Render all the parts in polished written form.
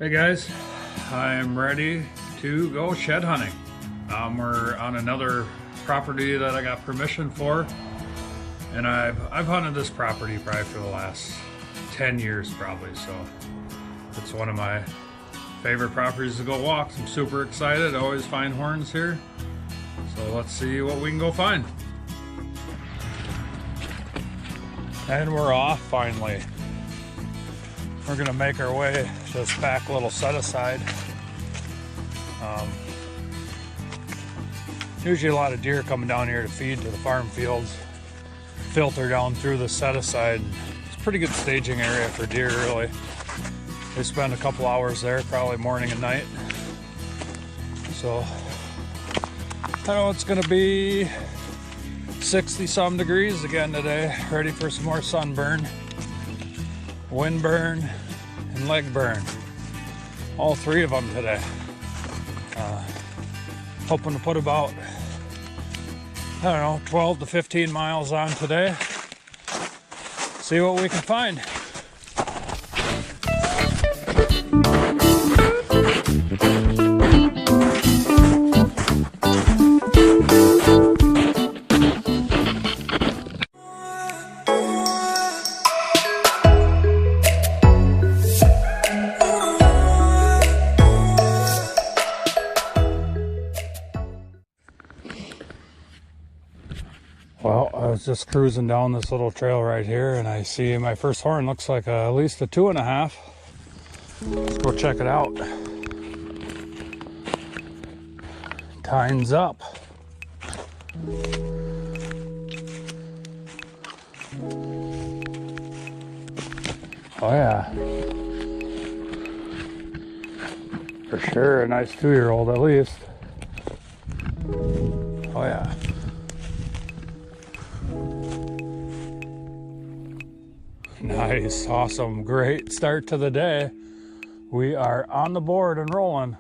Hey guys, I'm ready to go shed hunting. We're on another property that I got permission for, and I've hunted this property probably for the last 10 years probably, so it's one of my favorite properties to go walk. I'm super excited. I always find horns here, so let's see what we can go find. And we're off finally. We're gonna make our way to this back little set aside. Usually a lot of deer coming down here to feed to the farm fields, filter down through the set aside. It's a pretty good staging area for deer, really. They spend a couple hours there, probably morning and night. So I know it's gonna be 60 some degrees again today, ready for some more sunburn, wind burn, and leg burn. All three of them today. Hoping to put about, 12 to 15 miles on today. See what we can find. Well, I was just cruising down this little trail right here, and I see my first horn looks like at least a 2.5. Let's go check it out. Time's up. Oh yeah. For sure, a nice 2-year-old at least. Oh yeah. Nice, awesome, great start to the day. We are on the board and rolling.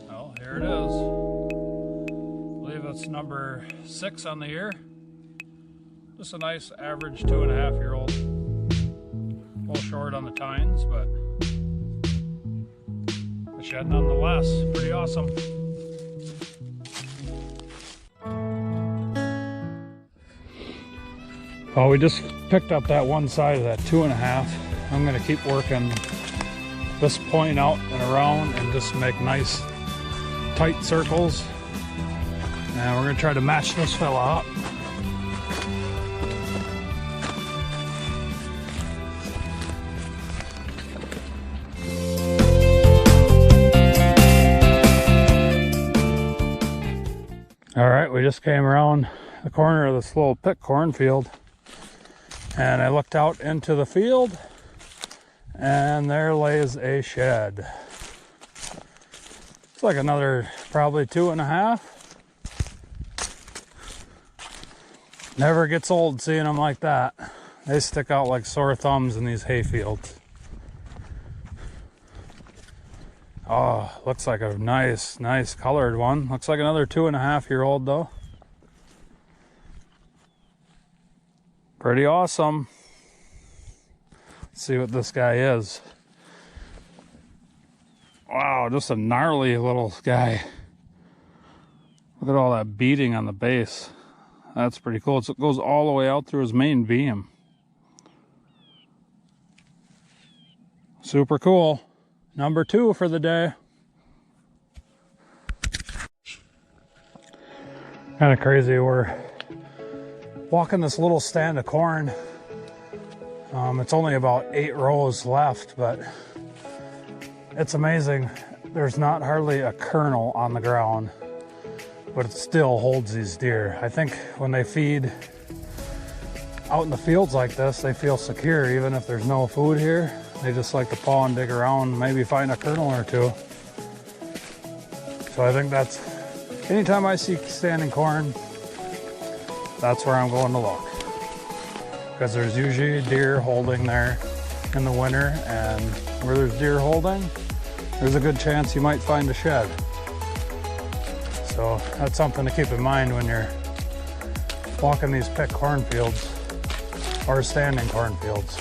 Well, here it is. I believe it's number 6 on the year. Just a nice average 2.5-year-old. A little short on the tines, but a shed nonetheless. Pretty awesome. Well, we just picked up that one side of that 2.5. I'm going to keep working this point out and around and just make nice tight circles. And we're going to try to match this fella up. All right, we just came around the corner of this little pit cornfield. And I looked out into the field, and there lays a shed. It's like another probably 2.5. Never gets old seeing them like that. They stick out like sore thumbs in these hay fields. Oh, looks like a nice colored one. Looks like another 2.5-year-old though. Pretty awesome. Let's see what this guy is. Wow, just a gnarly little guy. Look at all that beading on the base. That's pretty cool. It goes all the way out through his main beam. Super cool. Number 2 for the day. Kind of crazy. We're walking this little stand of corn. It's only about 8 rows left, but it's amazing. There's not hardly a kernel on the ground, but it still holds these deer. I think when they feed out in the fields like this, they feel secure even if there's no food here. They just like to paw and dig around, maybe find a kernel or two. So I think that's, anytime I see standing corn, that's where I'm going to look. Because there's usually deer holding there in the winter, and where there's deer holding, there's a good chance you might find a shed. So that's something to keep in mind when you're walking these pick cornfields or standing cornfields.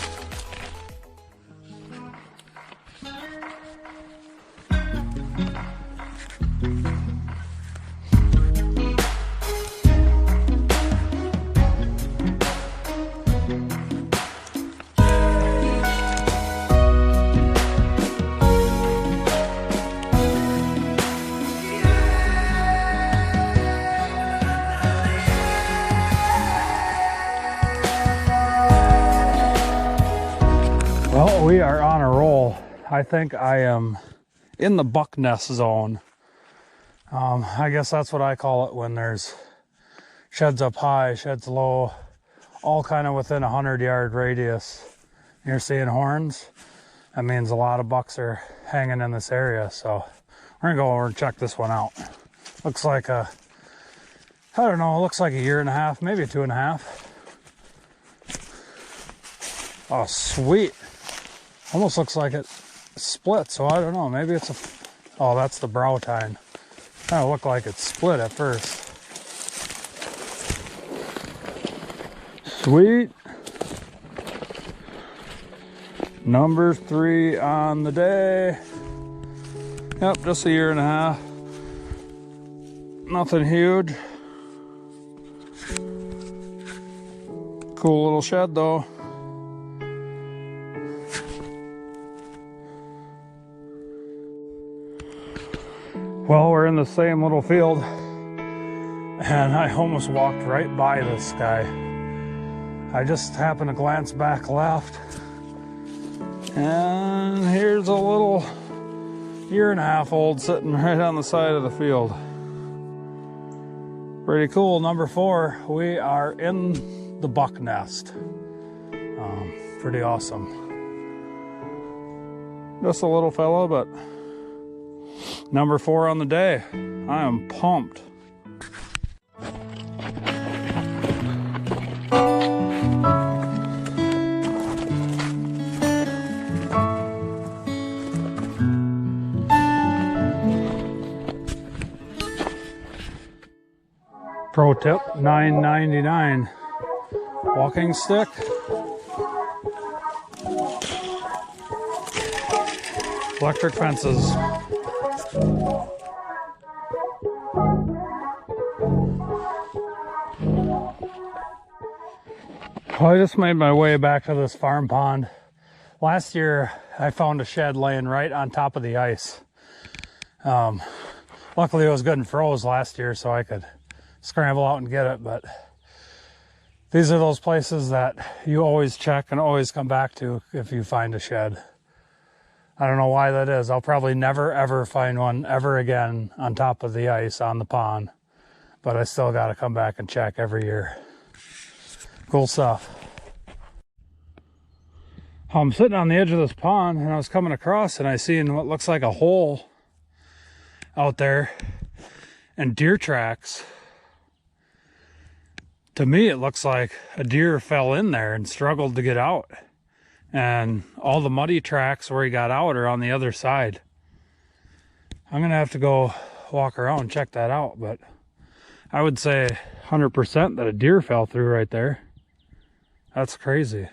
Well, we are on a roll. I think I am in the buck nest zone. I guess that's what I call it when there's sheds up high, sheds low, all kind of within 100-yard radius. You're seeing horns. That means a lot of bucks are hanging in this area. So we're gonna go over and check this one out. Looks like I don't know, it looks like a 1.5 years, maybe 2.5 years. Oh, sweet. Almost looks like it split, so I don't know. Maybe it's oh, that's the brow tine. Kind of looked like it split at first. Sweet. Number 3 on the day. Yep, just a 1.5 years. Nothing huge. Cool little shed though. Well, we're in the same little field, and I almost walked right by this guy. I just happened to glance back left, and here's a little 1.5 years old sitting right on the side of the field. Pretty cool. Number 4, we are in the buck nest. Pretty awesome. Just a little fella, but number 4 on the day. I am pumped. Pro tip, $9.99. Walking stick. Electric fences. Well, I just made my way back to this farm pond. Last year, I found a shed laying right on top of the ice. Luckily, it was good and froze last year, so I could scramble out and get it. But these are those places that you always check and always come back to if you find a shed. I don't know why that is. I'll probably never, ever find one ever again on top of the ice on the pond. But I still got to come back and check every year. Cool stuff. I'm sitting on the edge of this pond, and I was coming across, and I seen what looks like a hole out there and deer tracks. To me, it looks like a deer fell in there and struggled to get out. And all the muddy tracks where he got out are on the other side. I'm gonna have to go walk around and check that out, but I would say 100% that a deer fell through right there. That's crazy.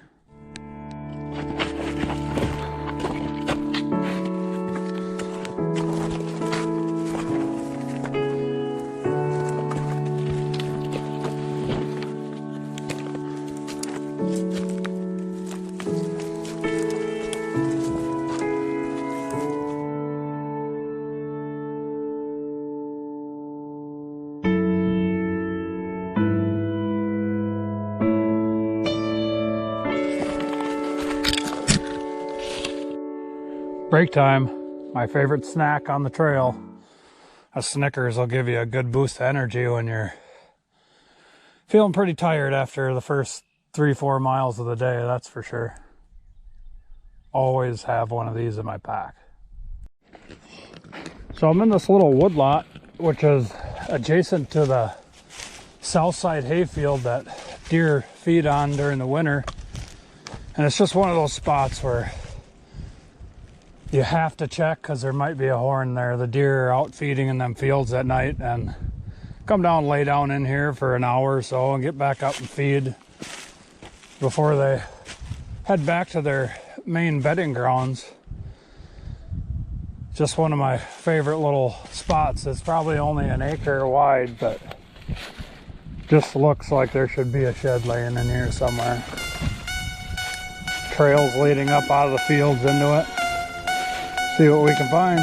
Break time, my favorite snack on the trail. A Snickers will give you a good boost of energy when you're feeling pretty tired after the first 3-4 miles of the day, that's for sure. Always have one of these in my pack. So I'm in this little woodlot, which is adjacent to the south side hayfield that deer feed on during the winter. And it's just one of those spots where you have to check because there might be a horn there. The deer are out feeding in them fields at night, and come down, lay down in here for an hour or so and get back up and feed before they head back to their main bedding grounds. Just one of my favorite little spots. It's probably only an acre wide, but just looks like there should be a shed laying in here somewhere. Trails leading up out of the fields into it. See what we can find.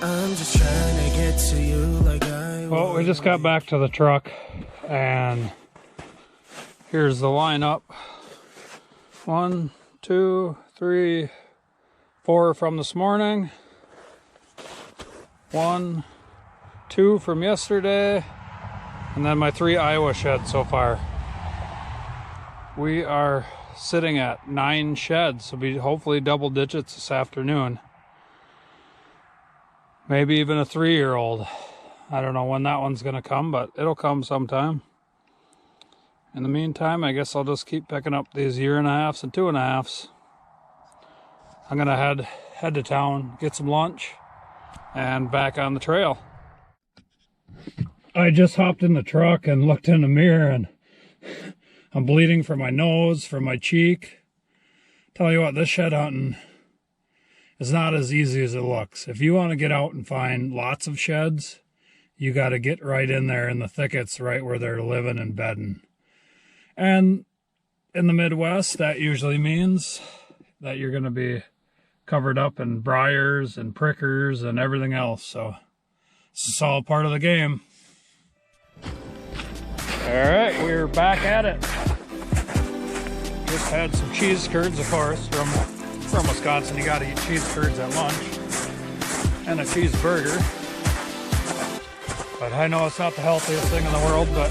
I'm just trying to get to you like I Well, we just got back to the truck and here's the lineup. 1, 2, 3, 4 from this morning. 1, 2 from yesterday. And then my 3 Iowa sheds so far. We are sitting at 9 sheds. So be hopefully double digits this afternoon. Maybe even a 3-year-old. I don't know when that one's gonna come, but it'll come sometime. In the meantime, I guess I'll just keep picking up these 1.5 and 2.5. I'm gonna head to town, get some lunch, and back on the trail. I just hopped in the truck and looked in the mirror, and I'm bleeding from my nose, from my cheek. Tell you what, this shed hunting is not as easy as it looks. If you want to get out and find lots of sheds, you got to get right in there in the thickets, right where they're living and bedding. And in the Midwest, that usually means that you're going to be covered up in briars and prickers and everything else. So this is all part of the game. All right, we're back at it. Just had some cheese curds, of course, from Wisconsin. You got to eat cheese curds at lunch and a cheeseburger. But I know it's not the healthiest thing in the world, but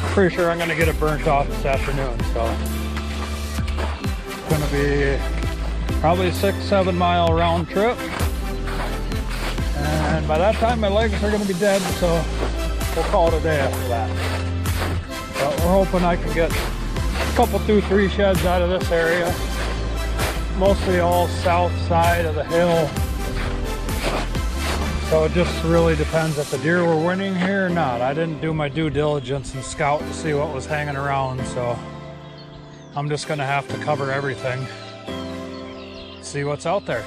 I'm pretty sure I'm going to get it burnt off this afternoon. So it's going to be probably a 6-7 mile round trip. And by that time, my legs are going to be dead, so we'll call it a day after that. But we're hoping I can get a couple, 2-3 sheds out of this area. Mostly all south side of the hill. So it just really depends if the deer were winning here or not. I didn't do my due diligence and scout to see what was hanging around, so I'm just gonna have to cover everything. See what's out there.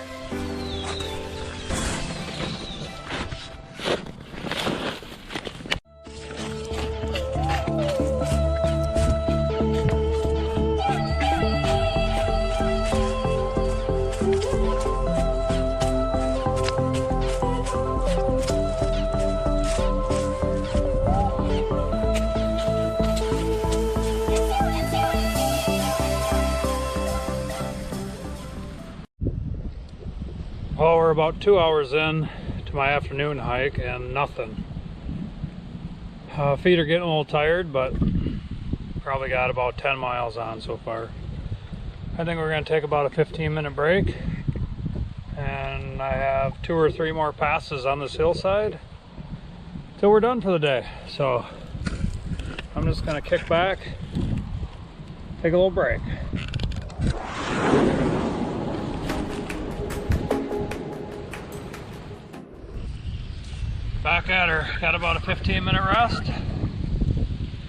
Well, we're about 2 hours in to my afternoon hike and nothing. Feet are getting a little tired, but probably got about 10 miles on so far. I think we're going to take about a 15-minute break, and I have 2 or 3 more passes on this hillside till we're done for the day. So I'm just going to kick back, take a little break. Back at her. Got about a 15-minute rest.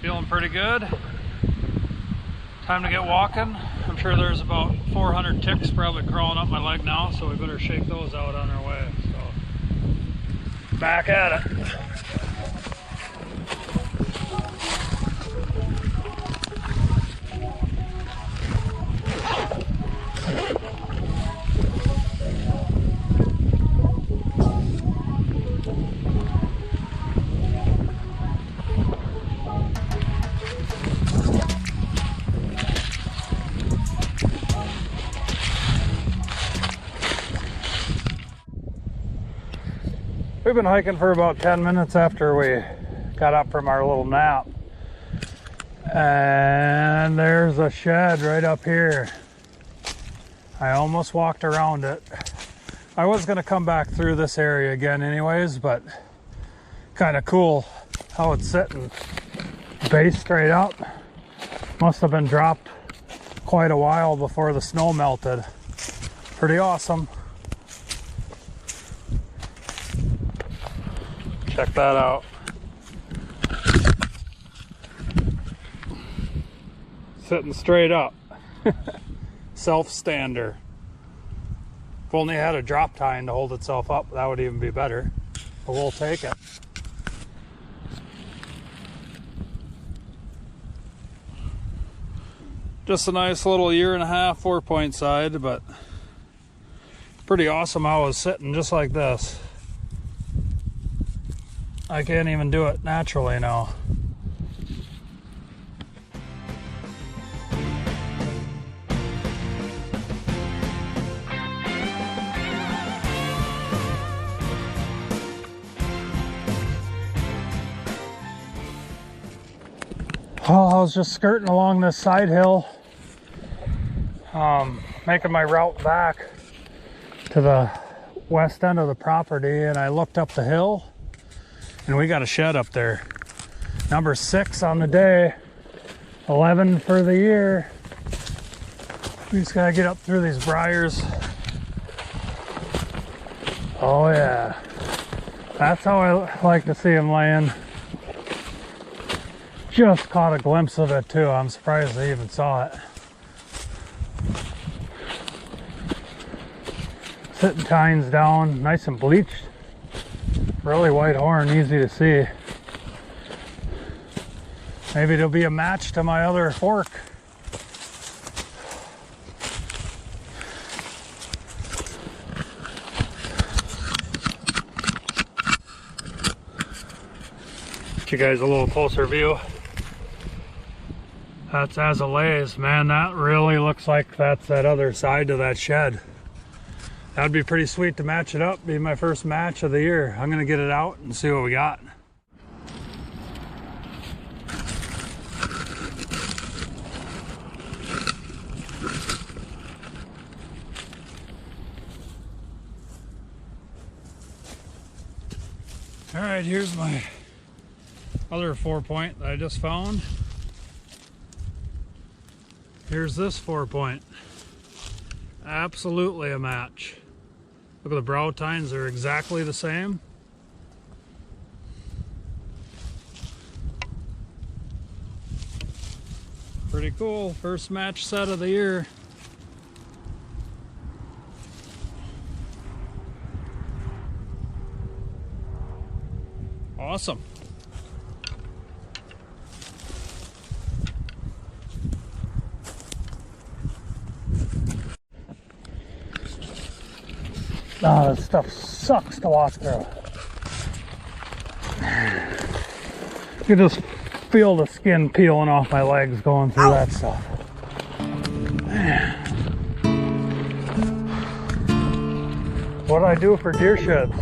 Feeling pretty good. Time to get walking. I'm sure there's about 400 ticks probably crawling up my leg now, so we better shake those out on our way. So, back at it. We've been hiking for about 10 minutes after we got up from our little nap. And there's a shed right up here. I almost walked around it. I was gonna come back through this area again anyways, but kind of cool how it's sitting base straight up. Must have been dropped quite a while before the snow melted. Pretty awesome. Check that out. Sitting straight up. Self-stander. If only it had a drop tine to hold itself up, that would even be better. But we'll take it. Just a nice little 1.5 4-point side, but pretty awesome how it's sitting just like this. I can't even do it naturally now. Well, I was just skirting along this side hill, making my route back to the west end of the property, and I looked up the hill, and we got a shed up there. Number 6 on the day, 11 for the year. We just gotta get up through these briars. Oh yeah, that's how I like to see them laying. Just caught a glimpse of it too. I'm surprised they even saw it. Sitting tines down, nice and bleached. Really white horn, easy to see. Maybe it'll be a match to my other fork. Get you guys a little closer view. That's as it lays. Man, that really looks like that's that other side to that shed. That'd be pretty sweet to match it up. Be my first match of the year. I'm gonna get it out and see what we got. All right, here's my other 4-point that I just found. Here's this 4-point. Absolutely a match. Look at the brow tines, they're exactly the same. Pretty cool. First match set of the year. Awesome. Oh, this stuff sucks to walk through. You can just feel the skin peeling off my legs going through that stuff. What do I do for deer sheds?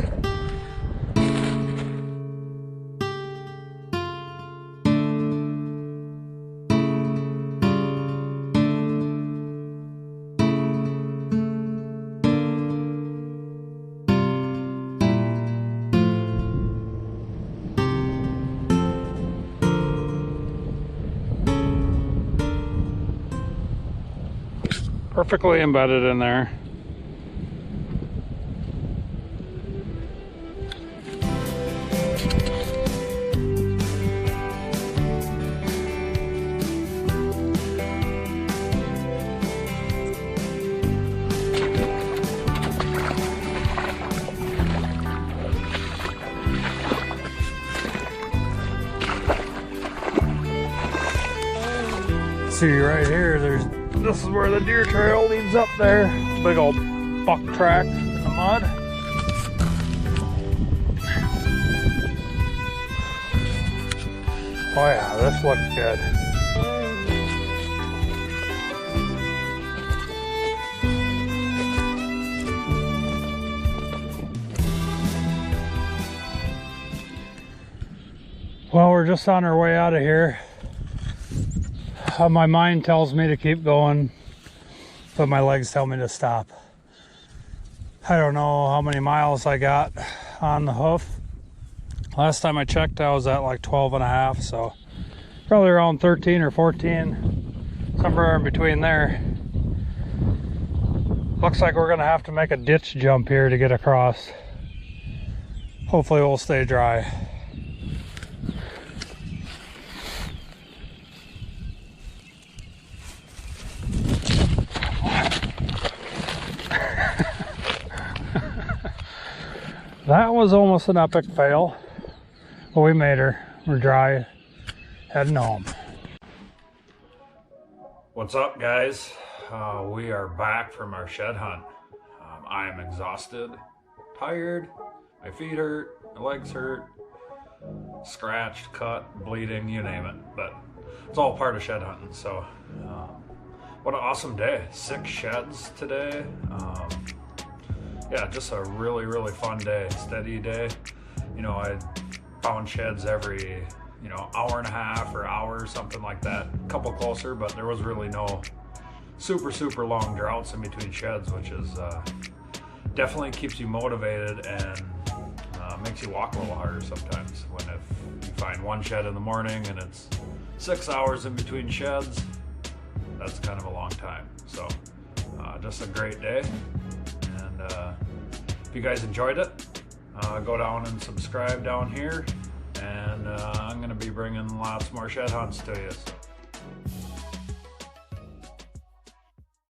Perfectly embedded in there. See right here, this is where the deer trail leads up there. Big old buck track in the mud. Oh yeah, this looks good. Well, we're just on our way out of here. My mind tells me to keep going, but my legs tell me to stop. I don't know how many miles I got on the hoof. Last time I checked, I was at like 12 and a half, so probably around 13 or 14, somewhere in between there. Looks like we're gonna have to make a ditch jump here to get across. Hopefully we'll stay dry. That was almost an epic fail, but we made her. We're dry, heading home. What's up, guys? We are back from our shed hunt. I am exhausted, tired, my feet hurt, my legs hurt, scratched, cut, bleeding, you name it. But it's all part of shed hunting, so what an awesome day. 6 sheds today. Yeah, just a really fun day, steady day. You know, I found sheds every, hour and a half or hour, something like that. A couple closer, but there was really no super long droughts in between sheds, which is definitely keeps you motivated and makes you walk a little harder sometimes. When if you find one shed in the morning and it's 6 hours in between sheds, that's kind of a long time. So just a great day. If you guys enjoyed it, go down and subscribe down here, and I'm going to be bringing lots more shed hunts to you. So